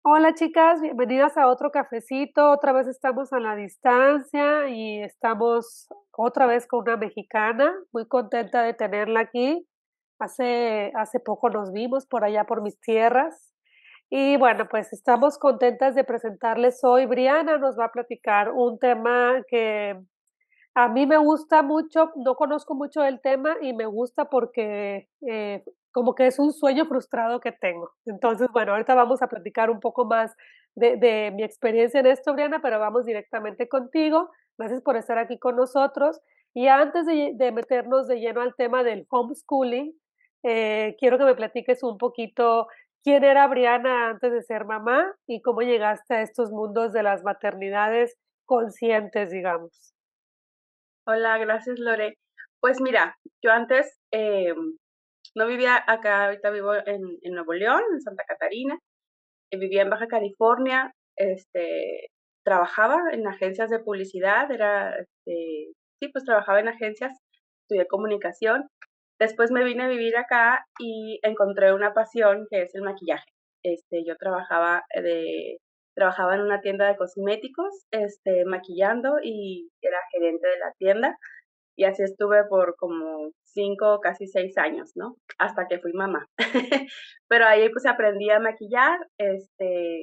Hola chicas, bienvenidas a otro cafecito. Otra vez estamos a la distancia y estamos otra vez con una mexicana. Muy contenta de tenerla aquí. Hace poco nos vimos por allá por mis tierras. Y bueno, pues estamos contentas de presentarles hoy. Briana nos va a platicar un tema que a mí me gusta mucho, no conozco mucho del tema y me gusta porque, como que es un sueño frustrado que tengo. Entonces, bueno, ahorita vamos a platicar un poco más de mi experiencia en esto, Briana, pero vamos directamente contigo. Gracias por estar aquí con nosotros. Y antes de meternos de lleno al tema del homeschooling, quiero que me platiques un poquito quién era Briana antes de ser mamá y cómo llegaste a estos mundos de las maternidades conscientes, digamos. Hola, gracias Lore. Pues mira, yo antes no vivía acá, ahorita vivo en Nuevo León, en Santa Catarina, vivía en Baja California, trabajaba en agencias de publicidad, sí, pues trabajaba en agencias, estudié comunicación. Después me vine a vivir acá y encontré una pasión que es el maquillaje. Yo trabajaba en una tienda de cosméticos, maquillando y era gerente de la tienda. Y así estuve por como 5, casi 6 años, ¿no? Hasta que fui mamá. Pero ahí pues aprendí a maquillar,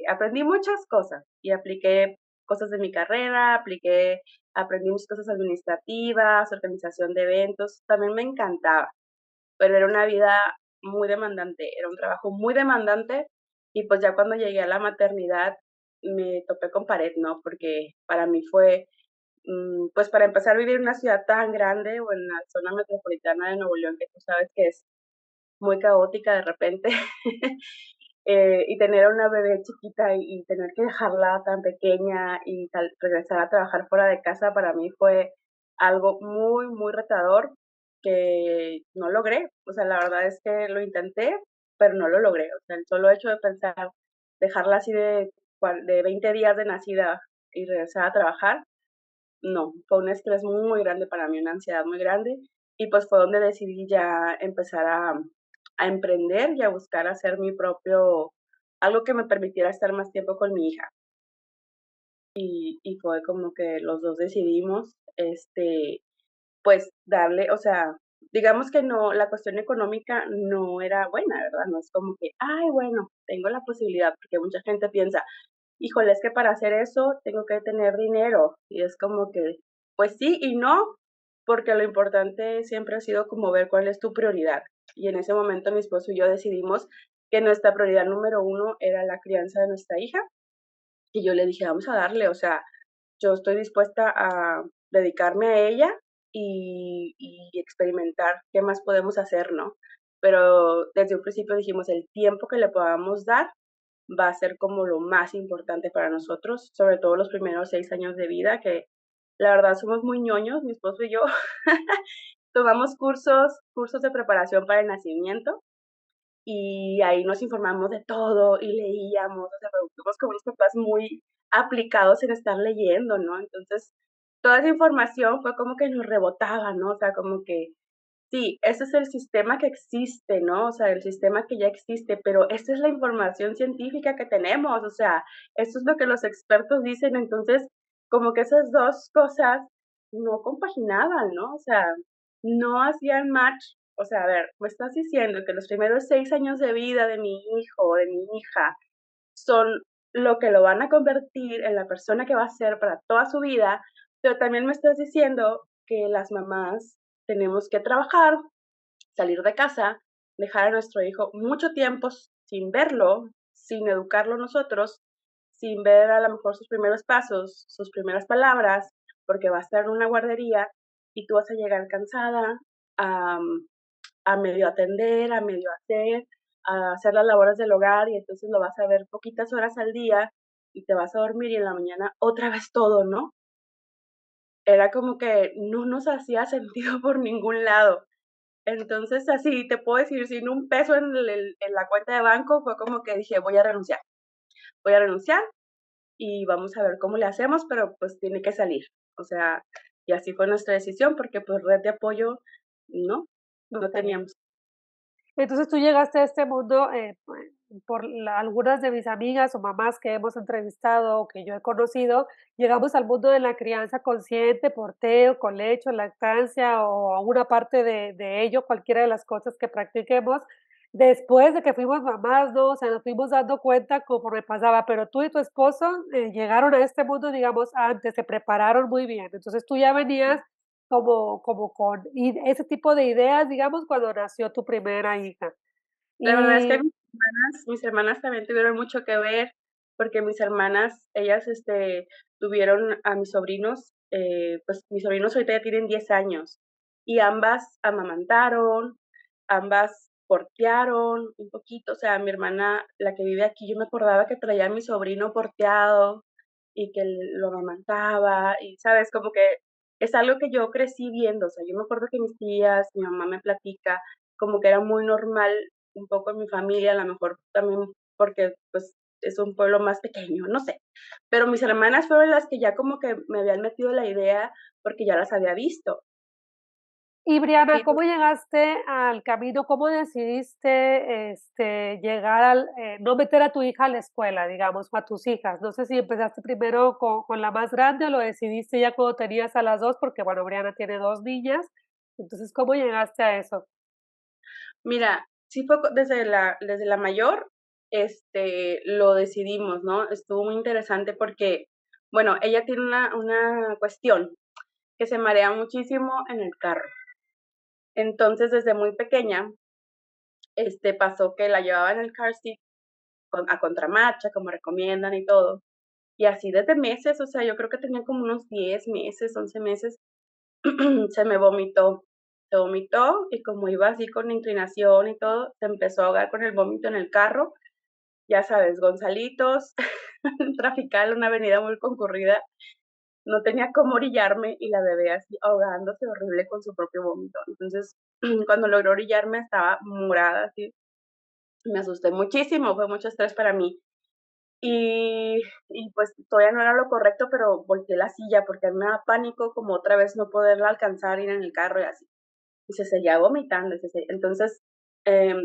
aprendí muchas cosas y apliqué cosas de mi carrera, aprendí muchas cosas administrativas, organización de eventos, también me encantaba, pero era una vida muy demandante, era un trabajo muy demandante y pues ya cuando llegué a la maternidad me topé con pared, ¿no? Porque para mí fue pues para empezar a vivir en una ciudad tan grande o en la zona metropolitana de Nuevo León, que tú sabes que es muy caótica de repente, y tener a una bebé chiquita y tener que dejarla tan pequeña y regresar a trabajar fuera de casa, para mí fue algo muy, muy retador que no logré. O sea, la verdad es que lo intenté, pero no lo logré. O sea, el solo hecho de pensar dejarla así de 20 días de nacida y regresar a trabajar, no, fue un estrés muy grande para mí, una ansiedad muy grande, y pues fue donde decidí ya empezar a emprender y a buscar hacer mi propio, algo que me permitiera estar más tiempo con mi hija. Y fue como que los dos decidimos, pues darle, o sea, digamos que no, la cuestión económica no era buena, ¿verdad? No es como que, ay, bueno, tengo la posibilidad, porque mucha gente piensa, híjole, es que para hacer eso tengo que tener dinero. Y es como que, pues sí y no, porque lo importante siempre ha sido como ver cuál es tu prioridad. Y en ese momento mi esposo y yo decidimos que nuestra prioridad número uno era la crianza de nuestra hija. Y yo le dije, vamos a darle, o sea, yo estoy dispuesta a dedicarme a ella y experimentar qué más podemos hacer, ¿no? Pero desde un principio dijimos, el tiempo que le podamos dar va a ser como lo más importante para nosotros, sobre todo los primeros 6 años de vida, que la verdad somos muy ñoños, mi esposo y yo. Tomamos cursos de preparación para el nacimiento y ahí nos informamos de todo y leíamos, o sea, fuimos como unos papás muy aplicados en estar leyendo, ¿no? Entonces, toda esa información fue como que nos rebotaba, ¿no? O sea, como que sí, ese es el sistema que existe, ¿no? O sea, el sistema que ya existe, pero esta es la información científica que tenemos, o sea, esto es lo que los expertos dicen, entonces, como que esas dos cosas no compaginaban, ¿no? O sea, no hacían match. O sea, a ver, me estás diciendo que los primeros 6 años de vida de mi hijo o de mi hija son lo que lo van a convertir en la persona que va a ser para toda su vida, pero también me estás diciendo que las mamás tenemos que trabajar, salir de casa, dejar a nuestro hijo mucho tiempo sin verlo, sin educarlo nosotros, sin ver a lo mejor sus primeros pasos, sus primeras palabras, porque va a estar en una guardería y tú vas a llegar cansada a, a medio atender, a medio hacer, a hacer las labores del hogar y entonces lo vas a ver poquitas horas al día y te vas a dormir y en la mañana otra vez todo, ¿no? Era como que no nos hacía sentido por ningún lado. Entonces, así te puedo decir, sin un peso en la cuenta de banco, fue como que dije, voy a renunciar y vamos a ver cómo le hacemos, pero pues tiene que salir. O sea, y así fue nuestra decisión, porque pues red de apoyo, no, No no tenía. teníamos. Entonces tú llegaste a este mundo, algunas de mis amigas o mamás que hemos entrevistado o que yo he conocido, llegamos al mundo de la crianza consciente, porteo, colecho, lactancia o alguna parte de ello, cualquiera de las cosas que practiquemos, después de que fuimos mamás, ¿no? O sea, nos fuimos dando cuenta conforme pasaba, pero tú y tu esposo, llegaron a este mundo, digamos, antes, se prepararon muy bien. Entonces, tú ya venías como con ese tipo de ideas, digamos, cuando nació tu primera hija. La verdad es Y que mis hermanas también tuvieron mucho que ver, porque mis hermanas, ellas, tuvieron a mis sobrinos, pues, mis sobrinos ahorita ya tienen 10 años, y ambas amamantaron, ambas portearon un poquito, o sea, mi hermana, la que vive aquí, yo me acordaba que traía a mi sobrino porteado y que lo amamantaba y, ¿sabes? Como que es algo que yo crecí viendo, o sea, yo me acuerdo que mis tías, mi mamá me platica como que era muy normal un poco en mi familia, a lo mejor también porque, pues, es un pueblo más pequeño, no sé. Pero mis hermanas fueron las que ya como que me habían metido la idea porque ya las había visto. Briana, Y ¿cómo llegaste al camino? ¿Cómo decidiste, llegar no meter a tu hija a la escuela, digamos, o a tus hijas? No sé si empezaste primero con la más grande o lo decidiste ya cuando tenías a las 2, porque, bueno, Briana tiene 2 niñas. Entonces, ¿cómo llegaste a eso? mira, sí fue desde la mayor, lo decidimos, ¿no? Estuvo muy interesante porque, bueno, ella tiene una cuestión, que se marea muchísimo en el carro. Entonces, desde muy pequeña, pasó que la llevaba en el car seat a contramarcha, como recomiendan y todo. Y así desde meses, o sea, yo creo que tenía como unos 10 meses, 11 meses, se me vomitó. Se vomitó y como iba así con inclinación y todo, se empezó a ahogar con el vómito en el carro. Ya sabes, Gonzalitos, trafical, una avenida muy concurrida. No tenía cómo orillarme y la bebé así ahogándose horrible con su propio vómito. Entonces, cuando logró orillarme estaba morada así. Me asusté muchísimo, fue mucho estrés para mí. Y, y pues todavía no era lo correcto, pero volteé la silla porque a mí me da pánico como otra vez no poderla alcanzar, ir en el carro y así. Y se seguía vomitando. Entonces,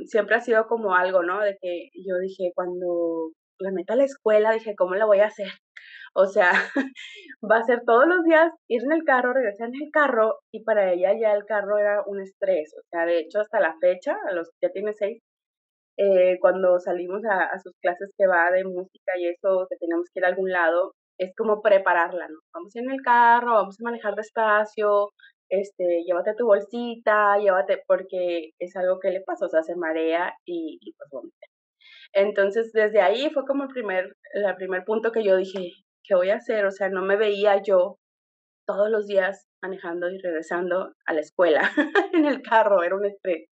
siempre ha sido como algo, ¿no? De que yo dije, cuando la meta a la escuela, dije, ¿cómo la voy a hacer? O sea, va a ser todos los días ir en el carro, regresar en el carro, y para ella ya el carro era un estrés. O sea, de hecho, hasta la fecha, ya tiene 6, cuando salimos a sus clases que va de música y eso, que tenemos que ir a algún lado, es como prepararla, ¿no? Vamos a ir en el carro, vamos a manejar despacio, llévate tu bolsita, llévate, porque es algo que le pasa, o sea, se marea y pues vomita. Entonces, desde ahí fue como el primer punto que yo dije, ¿qué voy a hacer? O sea, no me veía yo todos los días manejando y regresando a la escuela en el carro, era un estrés.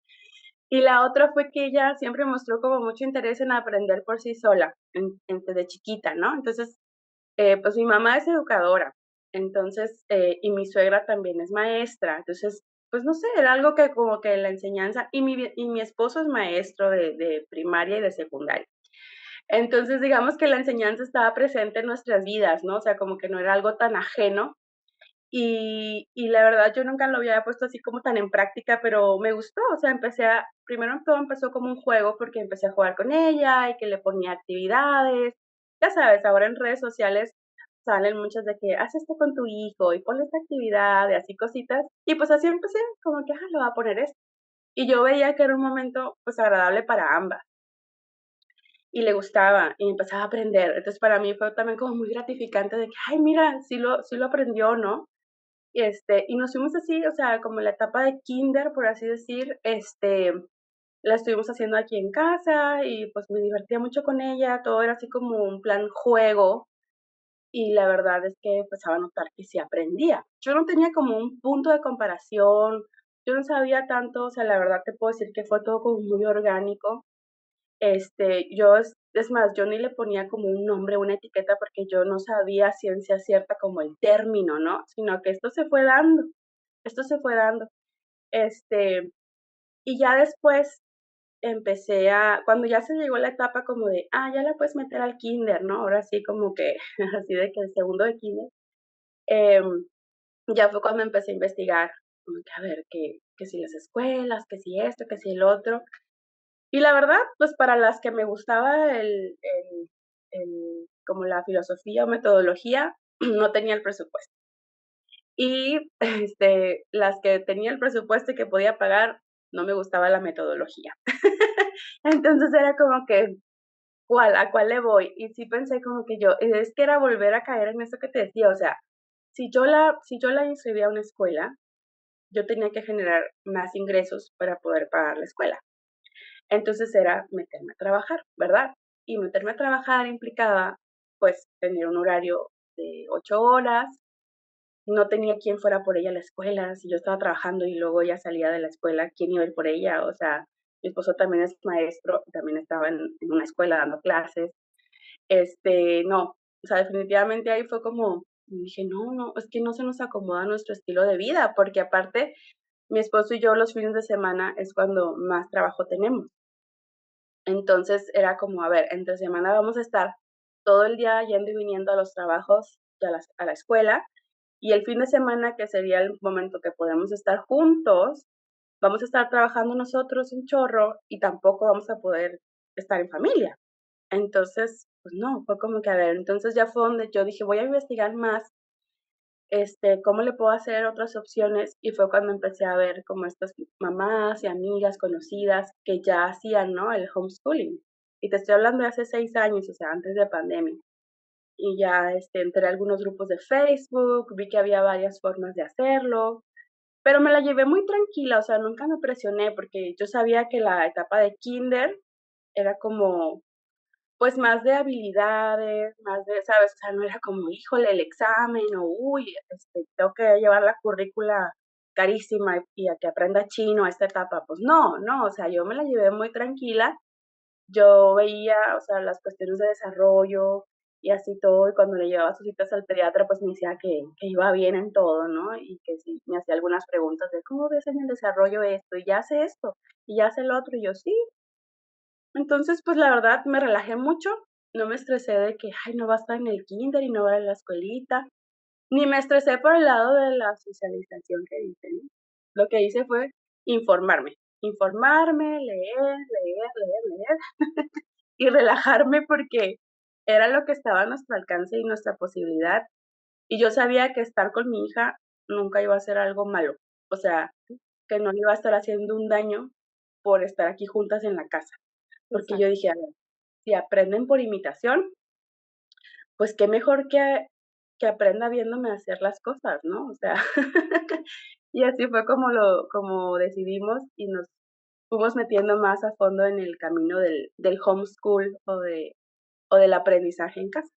Y la otra fue que ella siempre mostró como mucho interés en aprender por sí sola, desde chiquita, ¿no? Entonces, pues mi mamá es educadora, entonces, y mi suegra también es maestra, entonces, pues no sé, era algo que como que la enseñanza, y mi esposo es maestro de primaria y de secundaria. Entonces, digamos que la enseñanza estaba presente en nuestras vidas, ¿no? O sea, como que no era algo tan ajeno y la verdad yo nunca lo había puesto así como tan en práctica, pero me gustó, o sea, primero todo empezó como un juego porque empecé a jugar con ella y que le ponía actividades. Ya sabes, ahora en redes sociales salen muchas de que haz esto con tu hijo y ponle esta actividad y así cositas. Y pues así empecé, como que, lo voy a poner esto. Y yo veía que era un momento pues agradable para ambas y le gustaba y empezaba a aprender. Entonces para mí fue también como muy gratificante de que, ay, mira, sí lo aprendió, ¿no? Y nos fuimos así, o sea, como la etapa de kinder, por así decir, la estuvimos haciendo aquí en casa y pues me divertía mucho con ella, todo era así como un plan juego y la verdad es que empezaba a notar que sí aprendía. Yo no tenía como un punto de comparación, yo no sabía tanto, o sea, la verdad te puedo decir que fue todo como muy orgánico. Es más, yo ni le ponía como un nombre, una etiqueta, porque yo no sabía a ciencia cierta como el término, ¿no? Sino que esto se fue dando. Este, y ya después cuando ya se llegó la etapa como de, ya la puedes meter al kinder, ¿no? Ahora sí como que, así de que el segundo de kinder, em, ya fue cuando empecé a investigar, como que a ver, que si las escuelas, que si esto, que si el otro. Y la verdad, pues para las que me gustaba como la filosofía o metodología, no tenía el presupuesto. Y las que tenía el presupuesto y que podía pagar, no me gustaba la metodología. Entonces era como que, ¿cuál? ¿A cuál le voy? Y sí pensé como que es que era volver a caer en eso que te decía, o sea, si yo la inscribía a una escuela, yo tenía que generar más ingresos para poder pagar la escuela. Entonces era meterme a trabajar, ¿verdad? Y meterme a trabajar implicaba, pues, tener un horario de 8 horas, no tenía quien fuera por ella a la escuela, si yo estaba trabajando y luego ella salía de la escuela, ¿quién iba a ir por ella? O sea, mi esposo también es maestro, también estaba en una escuela dando clases. No, o sea, definitivamente ahí fue como, dije, no, no, es que no se nos acomoda nuestro estilo de vida, porque aparte, mi esposo y yo los fines de semana es cuando más trabajo tenemos. Entonces era como, a ver, entre semana vamos a estar todo el día yendo y viniendo a los trabajos y a la escuela, y el fin de semana, que sería el momento que podemos estar juntos, vamos a estar trabajando nosotros un chorro y tampoco vamos a poder estar en familia. Entonces, pues no, fue como que, a ver, entonces ya fue donde yo dije, voy a investigar más, cómo le puedo hacer otras opciones, y fue cuando empecé a ver como estas mamás y amigas conocidas que ya hacían, ¿no? El homeschooling. Y te estoy hablando de hace 6 años, o sea, antes de pandemia. Y ya entré a algunos grupos de Facebook, vi que había varias formas de hacerlo, pero me la llevé muy tranquila, o sea, nunca me presioné porque yo sabía que la etapa de kinder era como, pues, más de habilidades, más de, ¿sabes? O sea, no era como, híjole, el examen o, uy, tengo que llevar la currícula carísima y a que aprenda chino a esta etapa. Pues no, no, o sea, yo me la llevé muy tranquila. Yo veía, o sea, las cuestiones de desarrollo y así todo, y cuando le llevaba sus citas al pediatra, pues me decía que iba bien en todo, ¿no? Y que sí, me hacía algunas preguntas de, ¿cómo ves en el desarrollo esto? Y ya hace esto, y ya hace lo otro, y yo sí. Entonces, pues la verdad me relajé mucho, no me estresé de que, ay, no va a estar en el kinder y no va a ir a la escuelita, ni me estresé por el lado de la socialización que dicen, ¿no? Lo que hice fue informarme, leer, leer, leer, leer y relajarme porque era lo que estaba a nuestro alcance y nuestra posibilidad. Y yo sabía que estar con mi hija nunca iba a ser algo malo, o sea, que no le iba a estar haciendo un daño por estar aquí juntas en la casa, porque yo Exacto. dije, a ver, si aprenden por imitación, pues qué mejor que aprenda viéndome hacer las cosas, ¿no? O sea, y así fue como decidimos y nos fuimos metiendo más a fondo en el camino del homeschool o del aprendizaje en casa.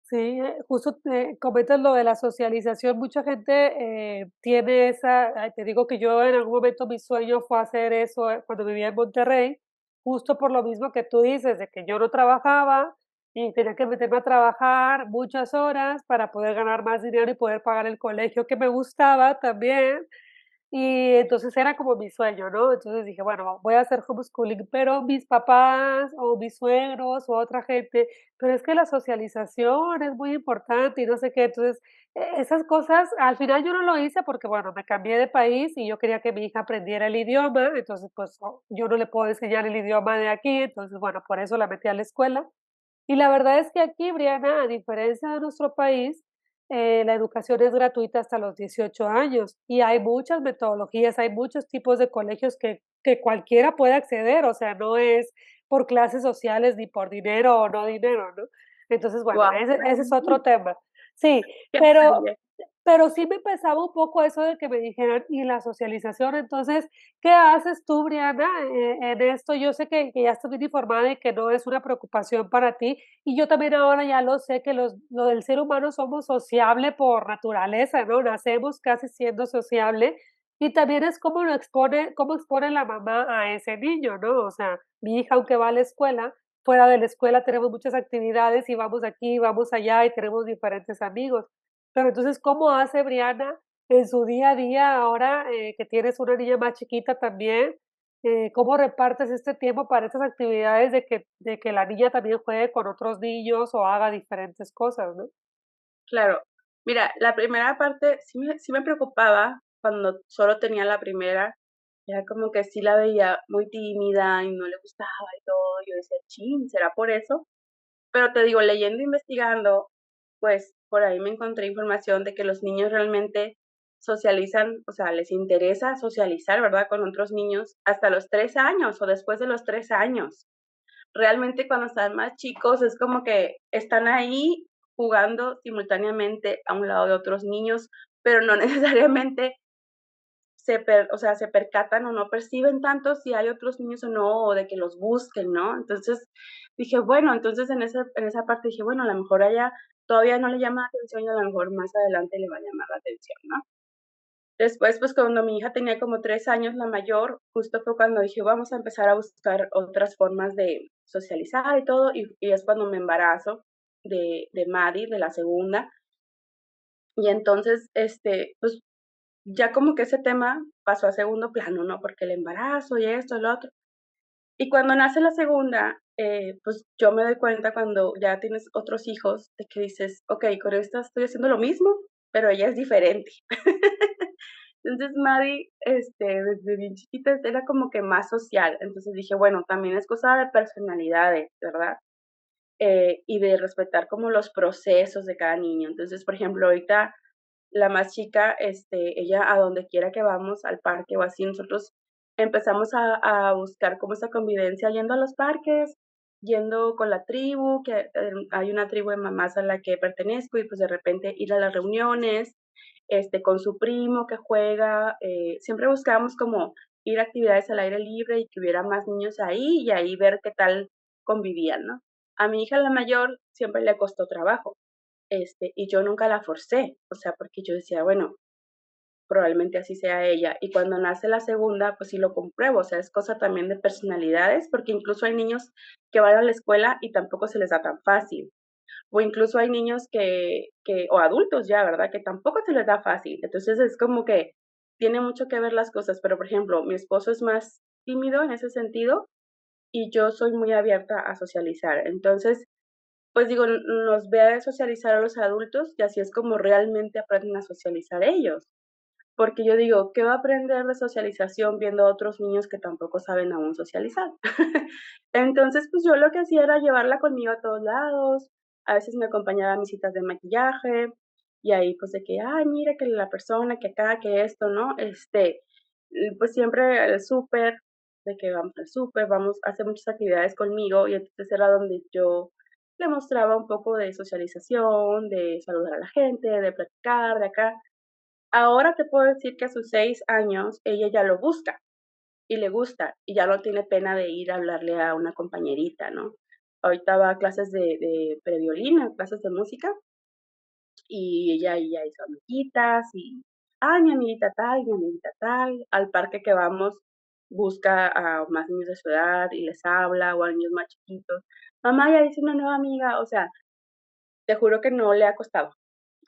Sí, justo comentas lo de la socialización. Mucha gente tiene esa, ay, te digo que yo en algún momento mi sueño fue hacer eso cuando vivía en Monterrey, justo por lo mismo que tú dices, de que yo no trabajaba y tenía que meterme a trabajar muchas horas para poder ganar más dinero y poder pagar el colegio que me gustaba también. Y entonces era como mi sueño, ¿no? Entonces dije, bueno, voy a hacer homeschooling, pero mis papás o mis suegros o otra gente, pero es que la socialización es muy importante y no sé qué. Entonces, esas cosas, al final yo no lo hice porque, bueno, me cambié de país y yo quería que mi hija aprendiera el idioma, entonces, pues yo no le puedo enseñar el idioma de aquí, entonces, bueno, por eso la metí a la escuela. Y la verdad es que aquí, Briana, a diferencia de nuestro país, la educación es gratuita hasta los 18 años y hay muchas metodologías, hay muchos tipos de colegios que cualquiera puede acceder, o sea, no es por clases sociales ni por dinero o no dinero, ¿no? Entonces, bueno, Guau, ese es otro tema. Sí, qué pero padre. pero sí me pesaba un poco eso de que me dijeran: "¿Y la socialización?". Entonces, ¿qué haces tú, Briana, en esto? Yo sé que ya estás bien informada y que no es una preocupación para ti, y yo también ahora ya lo sé, que lo del ser humano somos sociable por naturaleza, ¿no? Nacemos casi siendo sociable, y también es cómo expone la mamá a ese niño, ¿no? O sea, mi hija, aunque va a la escuela, fuera de la escuela tenemos muchas actividades y vamos aquí, vamos allá y tenemos diferentes amigos. Pero entonces, ¿cómo hace Briana en su día a día ahora, que tienes una niña más chiquita también? ¿Cómo repartes este tiempo para estas actividades de que la niña también juegue con otros niños o haga diferentes cosas, no? Claro. Mira, la primera parte sí me preocupaba cuando solo tenía la primera, Era como que sí la veía muy tímida y no le gustaba y todo. Yo decía, chin, ¿será por eso? Pero te digo, leyendo, investigando, pues por ahí me encontré información de que los niños realmente socializan, o sea, les interesa socializar, ¿verdad? Con otros niños hasta los 3 años o después de los 3 años. Realmente cuando están más chicos es como que están ahí jugando simultáneamente a un lado de otros niños, pero no necesariamente o sea, se percatan o no perciben tanto si hay otros niños o no, o de que los busquen, ¿no? Entonces dije, bueno, entonces en esa parte dije, bueno, a lo mejor a ella todavía no le llama la atención y a lo mejor más adelante le va a llamar la atención, ¿no? Después, pues cuando mi hija tenía como 3 años, la mayor, justo fue cuando dije, vamos a empezar a buscar otras formas de socializar y todo, y es cuando me embarazo de Maddie, de la segunda, y entonces, pues ya como que ese tema pasó a segundo plano, ¿no? Porque el embarazo y esto, lo otro. Y cuando nace la segunda, pues yo me doy cuenta cuando ya tienes otros hijos, de que dices, ok, con esta estoy haciendo lo mismo, pero ella es diferente. Entonces Maddie, desde bien chiquita era como que más social. Entonces dije, bueno, también es cosa de personalidades, ¿verdad? Y de respetar como los procesos de cada niño. Entonces, por ejemplo, ahorita la más chica, ella a donde quiera que vamos, al parque o así, nosotros empezamos a buscar como esa convivencia yendo a los parques, yendo con la tribu, que hay una tribu de mamás a la que pertenezco y pues de repente ir a las reuniones, con su primo que juega, siempre buscábamos como ir a actividades al aire libre y que hubiera más niños ahí y ahí ver qué tal convivían, ¿no? A mi hija la mayor siempre le costó trabajo, y yo nunca la forcé, o sea, porque yo decía, bueno, probablemente así sea ella. Y cuando nace la segunda, pues sí lo compruebo, o sea, es cosa también de personalidades, porque incluso hay niños que van a la escuela y tampoco se les da tan fácil. O incluso hay niños o adultos ya, ¿verdad? Que tampoco se les da fácil. Entonces es como que tiene mucho que ver las cosas, pero por ejemplo, mi esposo es más tímido en ese sentido y yo soy muy abierta a socializar. Entonces, pues digo, nos ve a socializar a los adultos y así es como realmente aprenden a socializar ellos. Porque yo digo, ¿qué va a aprender de socialización viendo a otros niños que tampoco saben aún socializar? Entonces, pues yo lo que hacía era llevarla conmigo a todos lados, a veces me acompañaba a mis citas de maquillaje, y ahí pues de que, ay, mira que la persona, que acá, que esto, ¿no? Pues siempre al súper, de que vamos al súper, vamos a hacer muchas actividades conmigo, y entonces era donde yo le mostraba un poco de socialización, de saludar a la gente, de platicar, de acá. Ahora te puedo decir que a sus 6 años ella ya lo busca y le gusta, y ya no tiene pena de ir a hablarle a una compañerita, ¿no? Ahorita va a clases de previolín, a clases de música, y ella ahí ya hizo amiguitas y, ay, mi amiguita tal, al parque que vamos busca a más niños de su edad y les habla, o a niños más chiquitos. Mamá, ya hice una nueva amiga, o sea, te juro que no le ha costado.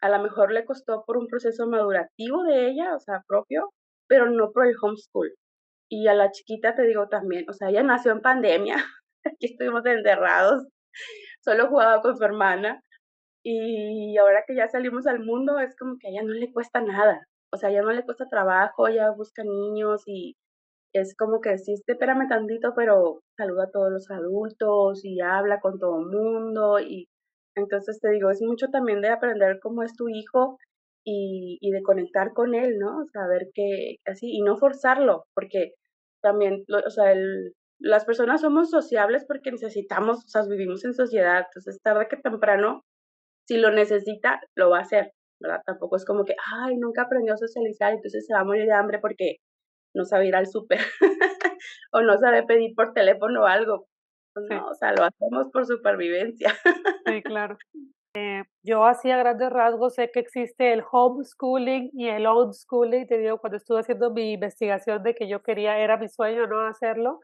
A lo mejor le costó por un proceso madurativo de ella, o sea, propio, pero no por el homeschool. Y a la chiquita te digo también, o sea, ella nació en pandemia, aquí estuvimos encerrados, solo jugaba con su hermana y ahora que ya salimos al mundo es como que a ella no le cuesta nada, o sea, a ella no le cuesta trabajo, ella busca niños y es como que sí, espérame tantito, pero saluda a todos los adultos y habla con todo el mundo. Y entonces te digo, es mucho también de aprender cómo es tu hijo y de conectar con él, ¿no? Saber que así, y no forzarlo, porque también, o sea, las personas somos sociables porque necesitamos, o sea, vivimos en sociedad, entonces tarde que temprano, si lo necesita, lo va a hacer, ¿verdad? Tampoco es como que, ay, nunca aprendió a socializar, entonces se va a morir de hambre porque no sabe ir al súper o no sabe pedir por teléfono o algo. Pues Sí, no, o sea, lo hacemos por supervivencia. sí, claro. Yo así a grandes rasgos sé que existe el homeschooling y el unschooling, te digo, cuando estuve haciendo mi investigación de que yo quería, era mi sueño, ¿no?, hacerlo.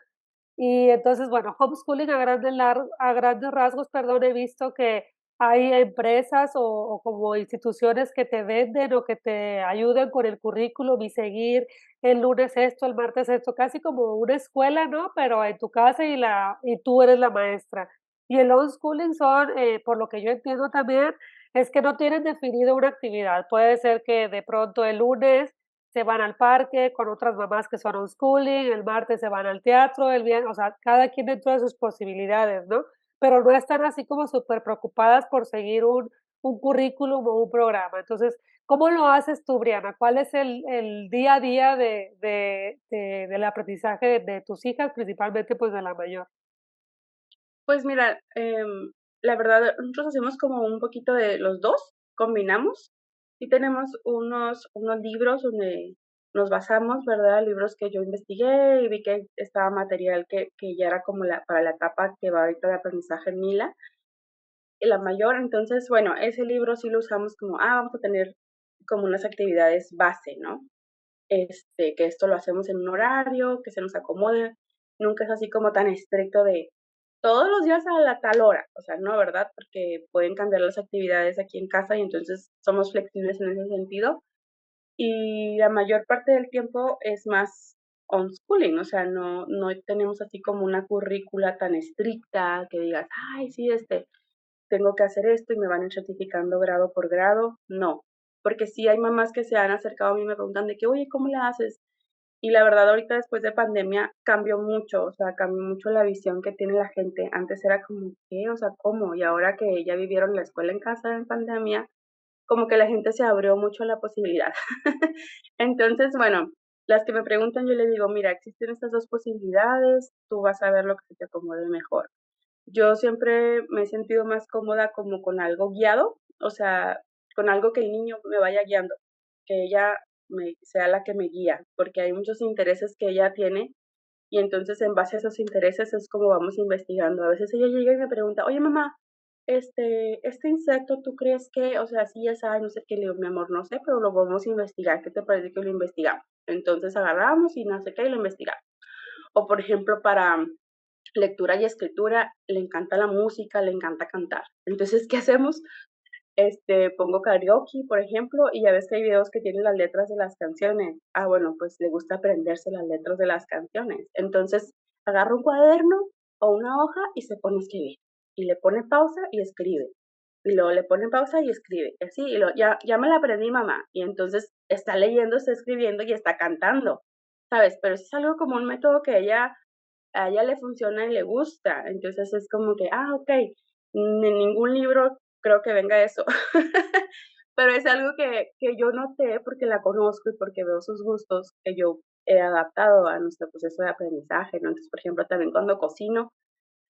Y entonces, bueno, homeschooling a grandes rasgos, perdón, he visto que hay empresas o como instituciones que te venden o que te ayudan con el currículum y seguir el lunes esto, el martes esto, casi como una escuela, ¿no? Pero en tu casa y tú eres la maestra. Y el homeschooling son, por lo que yo entiendo también, es que no tienen definido una actividad. Puede ser que de pronto el lunes se van al parque con otras mamás que son homeschooling, el martes se van al teatro, el viernes, o sea, cada quien dentro de sus posibilidades, ¿no? Pero no están así como súper preocupadas por seguir un currículum o un programa. Entonces, ¿cómo lo haces tú, Briana? ¿Cuál es el día a día del aprendizaje de tus hijas, principalmente, pues, de la mayor? Pues mira, la verdad, nosotros hacemos como un poquito de los 2 combinamos. Y tenemos unos libros donde nos basamos, ¿verdad? Libros que yo investigué y vi que estaba material que ya era como para la etapa que va ahorita de aprendizaje en Mila, y la mayor. Entonces, bueno, ese libro sí lo usamos como, vamos a tener como unas actividades base, ¿no? Que esto lo hacemos en un horario, que se nos acomode, nunca es así como tan estricto de todos los días a la tal hora, o sea, no, ¿verdad? Porque pueden cambiar las actividades aquí en casa y entonces somos flexibles en ese sentido. Y la mayor parte del tiempo es más homeschooling, o sea, no tenemos así como una currícula tan estricta que digas, ay, sí, tengo que hacer esto y me van a ir certificando grado por grado. No, porque sí hay mamás que se han acercado a mí y me preguntan de que, oye, ¿cómo le haces? Y la verdad, ahorita después de pandemia cambió mucho, o sea, cambió mucho la visión que tiene la gente. Antes era como, ¿qué? O sea, ¿cómo? Y ahora que ya vivieron la escuela en casa en pandemia, como que la gente se abrió mucho a la posibilidad. Entonces, bueno, las que me preguntan, yo les digo, mira, existen estas dos posibilidades, tú vas a ver lo que se te acomode mejor. Yo siempre me he sentido más cómoda como con algo guiado, o sea, con algo que el niño me vaya guiando, que ella sea la que me guía, porque hay muchos intereses que ella tiene y entonces en base a esos intereses es como vamos investigando. A veces ella llega y me pregunta, oye mamá, este insecto, ¿tú crees que, o sea, sí ya sabe, no sé qué, le digo, mi amor, no sé, pero lo vamos a investigar, ¿qué te parece que lo investigamos? Entonces agarramos y no sé qué y lo investigamos. O por ejemplo, para lectura y escritura, le encanta la música, le encanta cantar. Entonces, ¿qué hacemos? Pongo karaoke, por ejemplo, y ya ves que hay videos que tienen las letras de las canciones. Bueno, pues le gusta aprenderse las letras de las canciones. Entonces, agarra un cuaderno o una hoja y se pone a escribir. Y le pone pausa y escribe. Y luego le pone pausa y escribe. Y así, ya me la aprendí, mamá. Y entonces está leyendo, está escribiendo y está cantando, ¿sabes? Pero eso es algo como un método que a ella le funciona y le gusta. Entonces es como que, ok, en ningún libro creo que venga eso. Pero es algo que yo noté porque la conozco y porque veo sus gustos que yo he adaptado a nuestro proceso de aprendizaje, ¿no? Entonces, por ejemplo, también cuando cocino,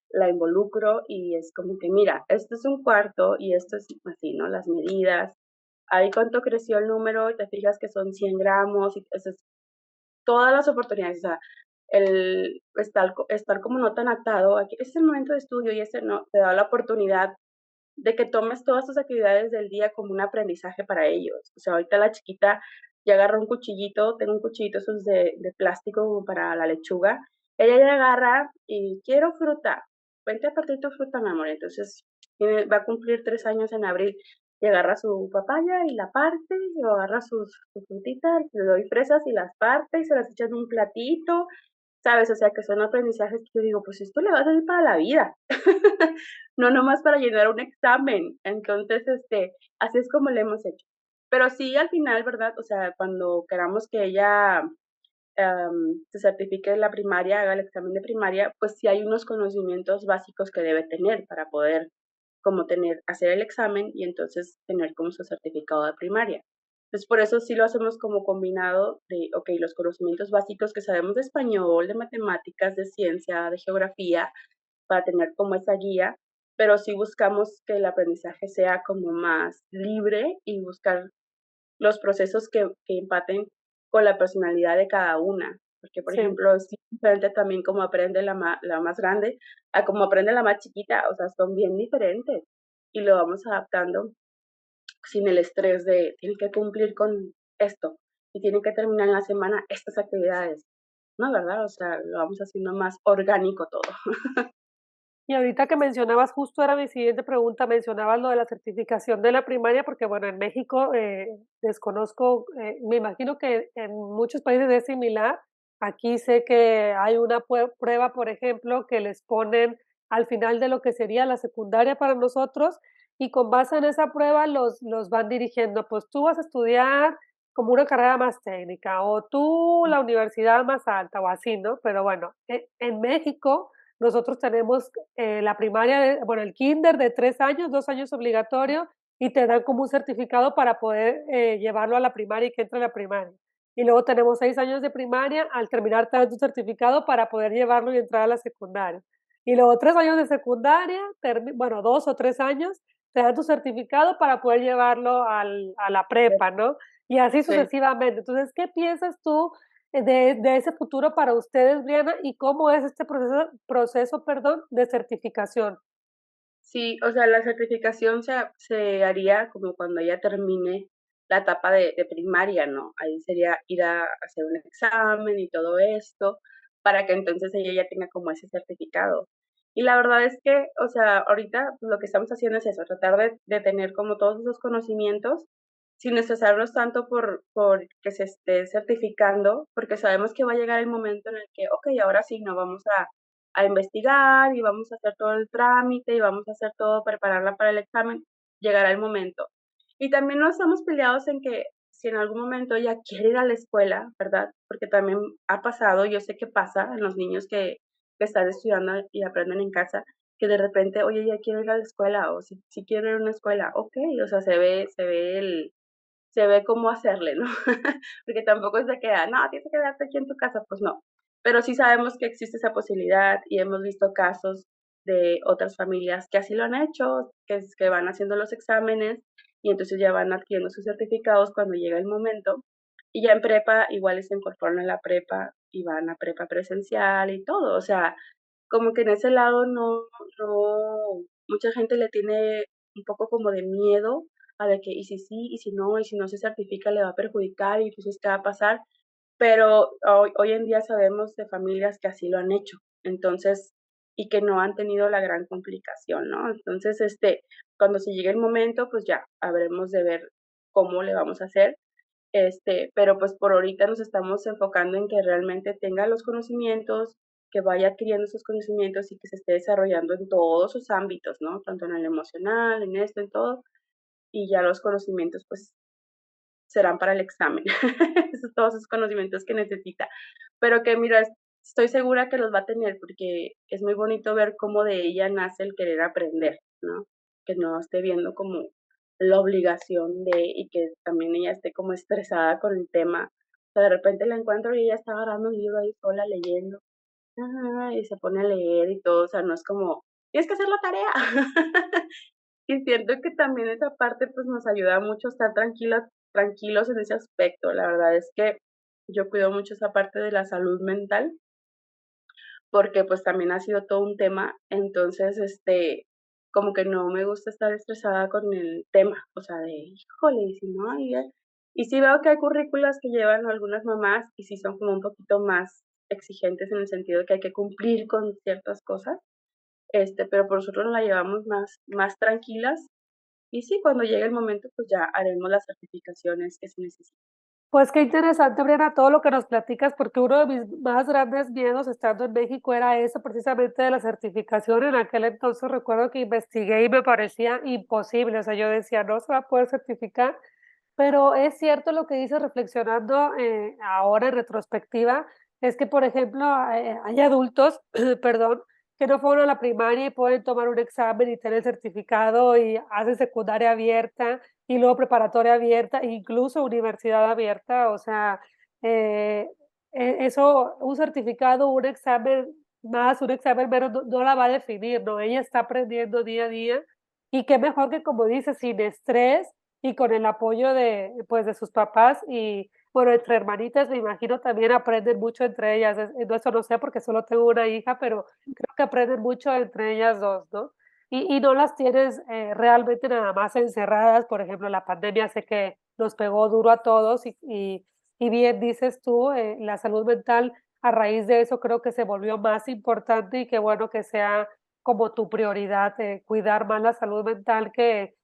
la involucro y es como que, mira, esto es un cuarto y esto es así, ¿no? Las medidas, ahí cuánto creció el número y te fijas que son 100 gramos y eso es todas las oportunidades, o sea, el estar como no tan atado, aquí es el momento de estudio y ese no, te da la oportunidad de que tomes todas tus actividades del día como un aprendizaje para ellos. O sea, ahorita la chiquita ya agarra un cuchillito, tengo un cuchillito esos de plástico como para la lechuga, ella ya agarra y quiero fruta, vente a partir tu fruta, mi amor. Entonces, va a cumplir 3 años en abril y agarra su papaya y la parte, y agarra sus frutitas, le doy fresas y las parte y se las echa en un platito, ¿sabes? O sea, que son aprendizajes que yo digo, pues esto le va a servir para la vida, no nomás para llenar un examen. Entonces, así es como le hemos hecho. Pero sí, al final, ¿verdad? O sea, cuando queramos que ella se certifique en la primaria, haga el examen de primaria, pues sí hay unos conocimientos básicos que debe tener para poder como hacer el examen y entonces tener como su certificado de primaria. Entonces, por eso sí lo hacemos como combinado de, ok, los conocimientos básicos que sabemos de español, de matemáticas, de ciencia, de geografía, para tener como esa guía, pero sí buscamos que el aprendizaje sea como más libre y buscar los procesos que empaten con la personalidad de cada una. Porque, por Sí. ejemplo, es diferente también cómo aprende la más grande a cómo aprende la más chiquita, o sea, son bien diferentes y lo vamos adaptando sin el estrés de tiene que cumplir con esto y tiene que terminar en la semana estas actividades. No, ¿verdad? O sea, lo vamos haciendo más orgánico todo. Y ahorita que mencionabas, justo era mi siguiente pregunta, mencionabas lo de la certificación de la primaria, porque bueno, en México desconozco, me imagino que en muchos países es similar. Aquí sé que hay una prueba, por ejemplo, que les ponen al final de lo que sería la secundaria para nosotros y con base en esa prueba los van dirigiendo, pues tú vas a estudiar como una carrera más técnica, o tú la universidad más alta, o así, ¿no? Pero bueno, en México nosotros tenemos, la primaria bueno, el kinder de 3 años, 2 años obligatorio, y te dan como un certificado para poder, llevarlo a la primaria y que entre a la primaria. Y luego tenemos 6 años de primaria, al terminar te dan tu certificado para poder llevarlo y entrar a la secundaria. Y luego 3 años de secundaria, bueno, 2 o 3 años, te dan tu certificado para poder llevarlo a la prepa, ¿no? Y así Sí. sucesivamente. Entonces, ¿qué piensas tú de ese futuro para ustedes, Briana, y cómo es este proceso, perdón, de certificación? Sí, o sea, la certificación se haría como cuando ella termine la etapa de primaria, ¿no? Ahí sería ir a hacer un examen y todo esto, para que entonces ella ya tenga como ese certificado. Y la verdad es que, o sea, ahorita pues, lo que estamos haciendo es eso, tratar de tener como todos esos conocimientos sin estresarnos tanto por que se esté certificando, porque sabemos que va a llegar el momento en el que, ok, ahora sí, no vamos a investigar y vamos a hacer todo el trámite y vamos a hacer todo, prepararla para el examen, llegará el momento. Y también no estamos peleados en que si en algún momento ella quiere ir a la escuela, ¿verdad? Porque también ha pasado, yo sé que pasa en los niños que están estudiando y aprenden en casa, que de repente, oye, ya quiero ir a la escuela o si quiero ir a una escuela, ok, o sea, se ve cómo hacerle, ¿no? Porque tampoco es de que, no, tienes que quedarte aquí en tu casa, pues no. Pero sí sabemos que existe esa posibilidad y hemos visto casos de otras familias que así lo han hecho, que van haciendo los exámenes y entonces ya van adquiriendo sus certificados cuando llega el momento. Y ya en prepa igual se incorporan a la prepa y van a prepa presencial y todo. O sea, como que en ese lado no, mucha gente le tiene un poco como de miedo a de que, y si sí, y si no se certifica le va a perjudicar, y entonces, ¿qué va a pasar? Pero hoy en día sabemos de familias que así lo han hecho, entonces, y que no han tenido la gran complicación, ¿no? Entonces, cuando se llegue el momento, pues ya habremos de ver cómo le vamos a hacer, pero pues por ahorita nos estamos enfocando en que realmente tenga los conocimientos, que vaya adquiriendo esos conocimientos y que se esté desarrollando en todos sus ámbitos, ¿no? Tanto en el emocional, en esto, en todo, y ya los conocimientos pues serán para el examen, todos esos conocimientos que necesita, pero que mira, estoy segura que los va a tener porque es muy bonito ver cómo de ella nace el querer aprender, ¿no? Que no esté viendo como la obligación y que también ella esté como estresada con el tema. O sea, de repente la encuentro y ella está agarrando un libro ahí sola leyendo, y se pone a leer y todo, o sea, no es como, tienes que hacer la tarea. Y siento que también esa parte, pues, nos ayuda mucho a estar tranquilos en ese aspecto. La verdad es que yo cuido mucho esa parte de la salud mental, porque, pues, también ha sido todo un tema. Entonces, como que no me gusta estar estresada con el tema, o sea, de, híjole, y si no, y sí veo que hay currículas que llevan algunas mamás y sí son como un poquito más exigentes en el sentido de que hay que cumplir con ciertas cosas, pero por nosotros nos la llevamos más tranquilas y sí, cuando llegue el momento, pues ya haremos las certificaciones que se necesitan. Pues qué interesante, Briana, todo lo que nos platicas, porque uno de mis más grandes miedos estando en México era eso, precisamente de la certificación. En aquel entonces recuerdo que investigué y me parecía imposible, o sea, yo decía, no se va a poder certificar, pero es cierto lo que dices reflexionando ahora en retrospectiva, es que, por ejemplo, hay adultos, perdón, que no fueron a la primaria y pueden tomar un examen y tener el certificado y hacen secundaria abierta y luego preparatoria abierta, e incluso universidad abierta, o sea, eh, eso, un certificado, un examen más, un examen menos, no la va a definir, ¿no? Ella está aprendiendo día a día y qué mejor que, como dices, sin estrés y con el apoyo de, pues, de sus papás y, bueno, entre hermanitas, me imagino, también aprenden mucho entre ellas. No, eso no sé porque solo tengo una hija, pero creo que aprenden mucho entre ellas dos, ¿no? Y no las tienes realmente nada más encerradas. Por ejemplo, la pandemia sé que nos pegó duro a todos y bien dices tú, la salud mental a raíz de eso creo que se volvió más importante y qué bueno que sea como tu prioridad, cuidar más la salud mental que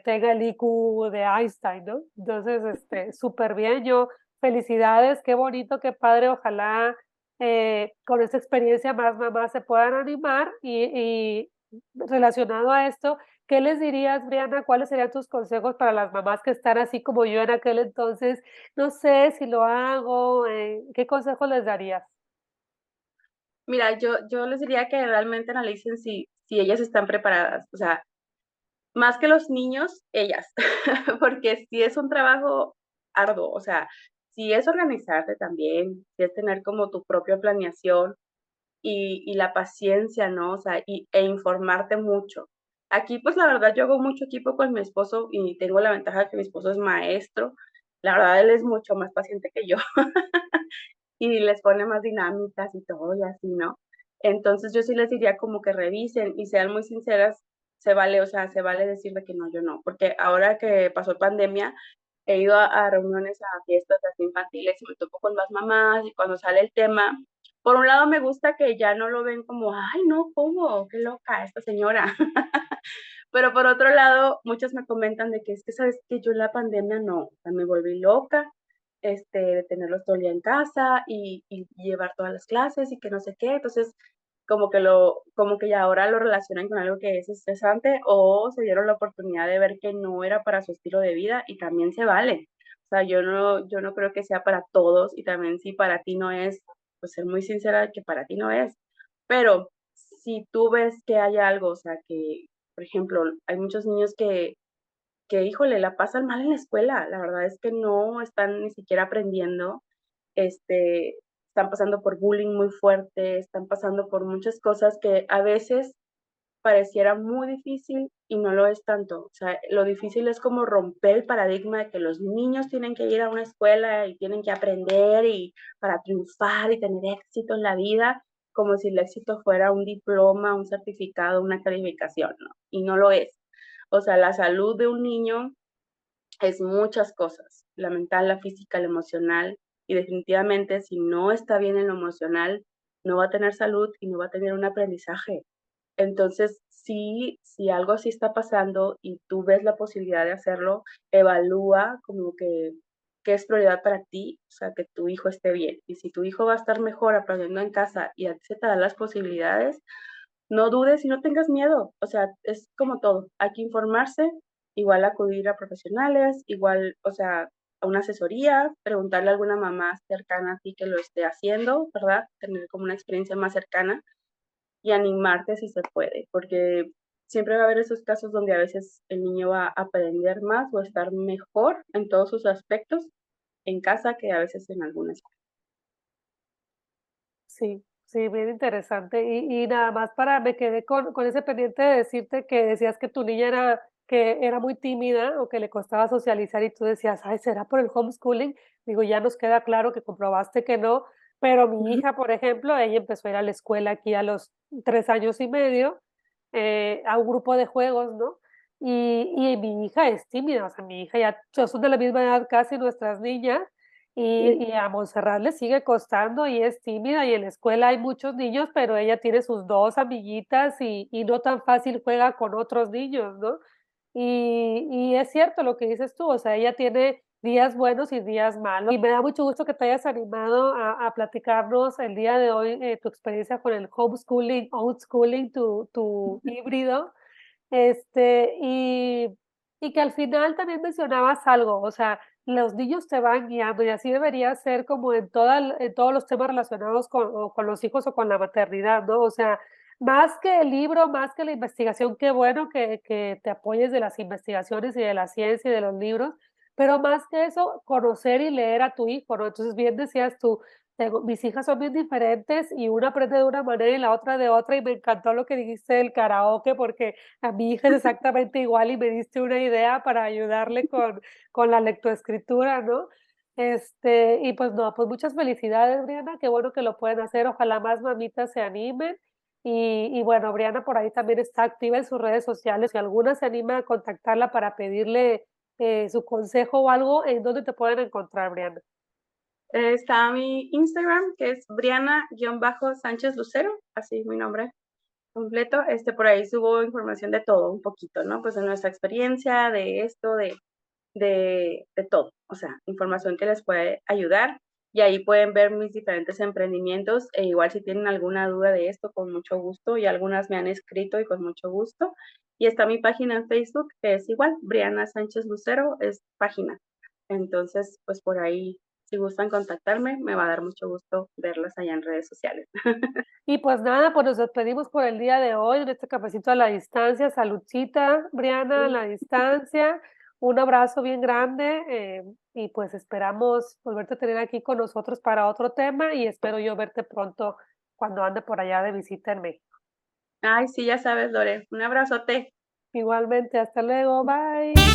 tenga el IQ de Einstein, ¿no? Entonces, súper bien, yo, felicidades, qué bonito, qué padre, ojalá con esta experiencia más mamás se puedan animar relacionado a esto, ¿qué les dirías, Briana? ¿Cuáles serían tus consejos para las mamás que están así como yo en aquel entonces? No sé si lo hago, ¿qué consejos les darías? Mira, yo les diría que realmente analicen si ellas están preparadas, o sea, más que los niños, ellas, porque si es un trabajo arduo, o sea, si es organizarte también, si es tener como tu propia planeación y la paciencia, ¿no? O sea, informarte mucho. Aquí, pues la verdad, yo hago mucho equipo con mi esposo y tengo la ventaja de que mi esposo es maestro. La verdad, él es mucho más paciente que yo y les pone más dinámicas y todo y así, ¿no? Entonces yo sí les diría como que revisen y sean muy sinceras, se vale, o sea, se vale decir de que no, yo no, porque ahora que pasó pandemia, he ido a reuniones, a fiestas así infantiles y me topo con más mamás y cuando sale el tema, por un lado me gusta que ya no lo ven como, ay, no, ¿cómo? Qué loca esta señora. Pero por otro lado, muchos me comentan de que es que, ¿sabes que yo en la pandemia no, o sea, me volví loca, de tenerlos todo el día en casa y llevar todas las clases y que no sé qué. Entonces, como que ya ahora lo relacionan con algo que es estresante o se dieron la oportunidad de ver que no era para su estilo de vida y también se vale. O sea, yo no creo que sea para todos y también si para ti no es, pues ser muy sincera de que para ti no es. Pero si tú ves que hay algo, o sea, que, por ejemplo, hay muchos niños híjole, la pasan mal en la escuela. La verdad es que no están ni siquiera aprendiendo. Están pasando por bullying muy fuerte, están pasando por muchas cosas que a veces pareciera muy difícil y no lo es tanto. O sea, lo difícil es como romper el paradigma de que los niños tienen que ir a una escuela y tienen que aprender y para triunfar y tener éxito en la vida, como si el éxito fuera un diploma, un certificado, una calificación, ¿no? Y no lo es. O sea, la salud de un niño es muchas cosas, la mental, la física, la emocional, y definitivamente si no está bien en lo emocional, no va a tener salud y no va a tener un aprendizaje. Entonces, sí, si algo así está pasando y tú ves la posibilidad de hacerlo, evalúa como que qué es prioridad para ti, o sea, que tu hijo esté bien. Y si tu hijo va a estar mejor aprendiendo en casa y a ti se te dan las posibilidades, no dudes y no tengas miedo. O sea, es como todo. Hay que informarse, igual acudir a profesionales, igual, o sea, a una asesoría, preguntarle a alguna mamá cercana a ti que lo esté haciendo, ¿verdad? Tener como una experiencia más cercana y animarte si se puede, porque siempre va a haber esos casos donde a veces el niño va a aprender más o a estar mejor en todos sus aspectos en casa que a veces en alguna escuela. Sí, sí, bien interesante. Y nada más para me quedé con ese pendiente de decirte que decías que tu niña era muy tímida o que le costaba socializar y tú decías: "Ay, ¿será por el homeschooling?". Digo, ya nos queda claro que comprobaste que no, pero mi Ujú. hija, por ejemplo, ella empezó a ir a la escuela aquí a los 3 años y medio, a un grupo de juegos, ¿no? Y mi hija es tímida, o sea, mi hija ya son de la misma edad casi nuestras niñas, y a Montserrat le sigue costando y es tímida, y en la escuela hay muchos niños, pero ella tiene sus 2 amiguitas y no tan fácil juega con otros niños, ¿no? Y es cierto lo que dices tú, o sea, ella tiene días buenos y días malos, y me da mucho gusto que te hayas animado a platicarnos el día de hoy, tu experiencia con el homeschooling, unschooling, tu híbrido. Y que al final también mencionabas algo, o sea, los niños te van guiando y así debería ser como en todos los temas relacionados con los hijos o con la maternidad, ¿no? O sea, más que el libro, más que la investigación, qué bueno que te apoyes de las investigaciones y de la ciencia y de los libros, pero más que eso, conocer y leer a tu hijo, ¿no? Entonces, bien decías tú, mis hijas son bien diferentes y una aprende de una manera y la otra de otra, y me encantó lo que dijiste del karaoke, porque a mi hija es exactamente igual y me diste una idea para ayudarle con la lectoescritura, ¿no? Y pues no, pues muchas felicidades, Briana, qué bueno que lo pueden hacer, ojalá más mamitas se animen. Y bueno, Briana por ahí también está activa en sus redes sociales, si alguna se anima a contactarla para pedirle su consejo o algo, ¿en dónde te pueden encontrar, Briana? Está mi Instagram, que es Briana-Sánchez Lucero, así es mi nombre completo. Por ahí subo información de todo, un poquito, ¿no? Pues de nuestra experiencia, de esto, de todo. O sea, información que les puede ayudar. y ahí pueden ver mis diferentes emprendimientos, e igual si tienen alguna duda de esto, con mucho gusto, y algunas me han escrito y con mucho gusto. Y está mi página en Facebook, que es igual, Briana Sánchez Lucero, es página. Entonces, pues por ahí, si gustan contactarme, me va a dar mucho gusto verlas allá en redes sociales. Y pues nada, pues nos despedimos por el día de hoy en este cafecito a la distancia. Saludcita, Briana, a la distancia. Un abrazo bien grande, y pues esperamos volverte a tener aquí con nosotros para otro tema y espero yo verte pronto cuando ande por allá de visita en México. Ay, sí, ya sabes, Lore. Un abrazote. Igualmente, hasta luego, bye.